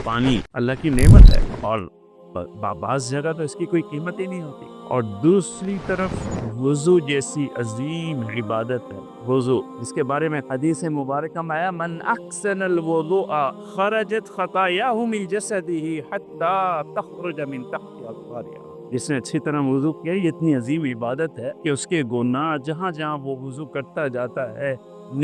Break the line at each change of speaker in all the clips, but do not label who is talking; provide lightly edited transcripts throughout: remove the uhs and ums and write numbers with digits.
پانی اللہ کی نعمت ہے اور بعض جگہ تو اس کی کوئی قیمت ہی نہیں ہوتی. اور دوسری طرف وضو جیسی عظیم عبادت ہے وضو، جس کے بارے میں حدیث مبارکہ میں آیا من احسن الوضوء خرجت خطاياه من جسده حتى تخرج من تحت اظفارها. جس نے اچھی طرح وضو کیا، یہ اتنی عظیم عبادت ہے کہ اس کے گناہ جہاں جہاں وہ وضو کرتا جاتا ہے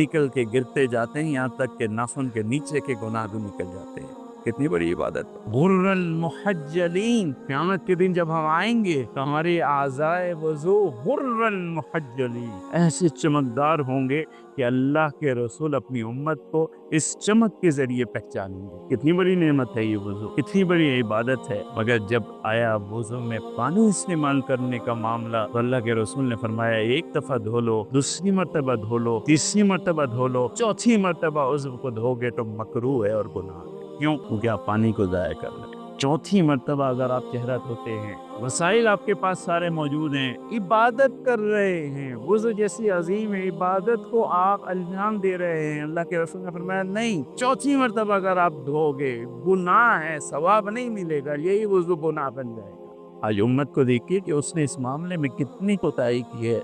نکل کے گرتے جاتے ہیں، یہاں تک کہ ناخن کے نیچے کے گناہ بھی نکل جاتے ہیں. کتنی بڑی عبادت. غر المحجلین، قیامت کے دن جب ہم آئیں گے تو ہمارے اعضائے وضو غر المحجلین ایسے چمکدار ہوں گے کہ اللہ کے رسول اپنی امت کو اس چمک کے ذریعے پہچانیں گے. کتنی بڑی نعمت ہے یہ وضو، کتنی بڑی عبادت ہے. مگر جب آیا وضو میں پانی استعمال کرنے کا معاملہ تو اللہ کے رسول نے فرمایا ایک دفعہ دھو لو، دوسری مرتبہ دھو لو، تیسری مرتبہ دھو لو، چوتھی مرتبہ عضو کو دھو گے تو مکروہ ہے اور گناہ ہے. کیوں؟ کیونکہ آپ پانی کو ضائع کر رہے ہیں. چوتھی مرتبہ اگر آپ چہرہ دھوتے ہیں، وسائل آپ کے پاس سارے موجود ہیں، عبادت کر رہے ہیں، وضو جیسی عظیم عبادت کو آپ انجام دے رہے ہیں، اللہ کے رسول نے فرمایا نہیں، چوتھی مرتبہ اگر آپ دھو گے گناہ ہے، ثواب نہیں ملے گا، یہی وضو گناہ بن جائے گا. آج امت کو دیکھیے کہ اس نے اس معاملے میں کتنی کوتاہی کی ہے.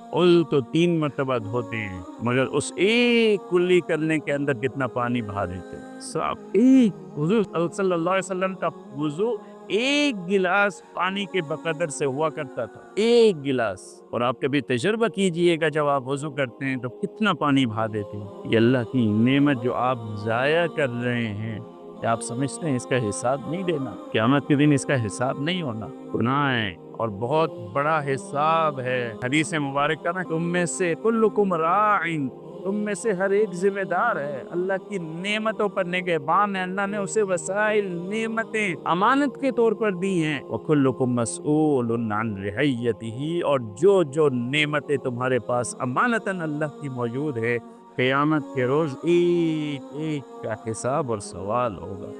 تو 3 مرتبہ دھوتے ہیں مگر اس ایک کلی کرنے کے اندر کتنا پانی بہا دیتے ہیں. صاف ایک حضور صلی اللہ علیہ وسلم کا وضو ایک گلاس پانی کے بقدر سے ہوا کرتا تھا، ایک گلاس. اور آپ کبھی تجربہ کیجئے گا جب آپ وضو کرتے ہیں تو کتنا پانی بہا دیتے ہیں. یہ اللہ کی نعمت جو آپ ضائع کر رہے ہیں، کیا آپ سمجھتے ہیں اس کا حساب نہیں دینا؟ قیامت کے دن اس کا حساب نہیں ہونا. گناہ ہے اور بہت بڑا حساب ہے. حدیث مبارکہ میں تم میں سے کلکم راعٍ، تم میں سے ہر ایک ذمہ دار ہے. اللہ کی نعمتوں پر نگہبان ہے. اللہ نے اسے وسائل نعمتیں امانت کے طور پر دی ہیں. وَكُلُّكُمْ مَسْئُولٌ عَنْ رِعِيَّتِهِ، اور جو جو نعمتیں تمہارے پاس امانتاً اللہ کی موجود ہے، قیامت کے روز ایک ایک کا حساب اور سوال ہوگا.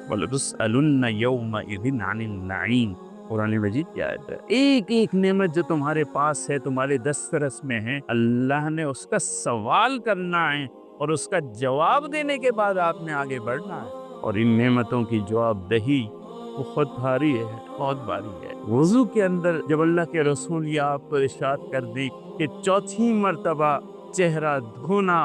وَلَتُسْأَلُنَّ يَوْمَئِذٍ عَنِ النَّعِيمِ، قرآن مجید کی آیت ہے. ایک ایک نعمت جو تمہارے پاس ہے، تمہارے دسترس میں ہے، اللہ نے اس کا سوال کرنا ہے اور اس کا جواب دینے کے بعد آپ نے آگے بڑھنا ہے. اور ان نعمتوں کی جواب دہی بہت بھاری ہے، بہت بھاری ہے. وضو کے اندر جب اللہ کے رسول یہ آپ کو ارشاد کر دی کہ چوتھی مرتبہ چہرہ دھونا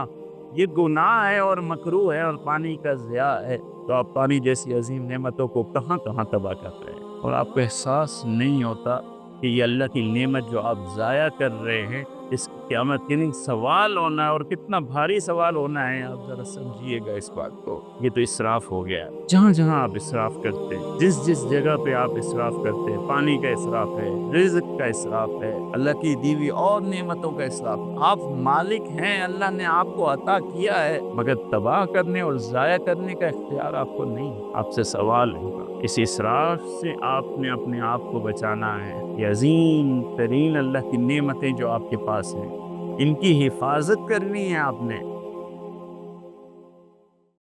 یہ گناہ ہے اور مکروہ ہے اور پانی کا ضیاع ہے، تو آپ پانی جیسی عظیم نعمتوں کو کہاں کہاں تباہ کر رہے ہیں. اور آپ کو احساس نہیں ہوتا کہ یہ اللہ کی نعمت جو آپ ضائع کر رہے ہیں، اس قیامت کے دن سوال ہونا ہے اور کتنا بھاری سوال ہونا ہے. آپ ذرا سمجھیے گا اس بات کو. یہ تو اسراف ہو گیا. جہاں جہاں آپ اسراف کرتے ہیں، جس جس جگہ پہ آپ اسراف کرتے ہیں، پانی کا اسراف ہے، رزق کا اسراف ہے، اللہ کی دی ہوئی اور نعمتوں کا اسراف ہے. آپ مالک ہیں، اللہ نے آپ کو عطا کیا ہے، مگر تباہ کرنے اور ضائع کرنے کا اختیار آپ کو نہیں. آپ سے سوال ہوگا. اس اسراف سے آپ نے اپنے آپ کو بچانا ہے. یہ عظیم ترین اللہ کی نعمتیں جو آپ کے پاس ہیں، ان کی حفاظت کرنی ہے آپ نے.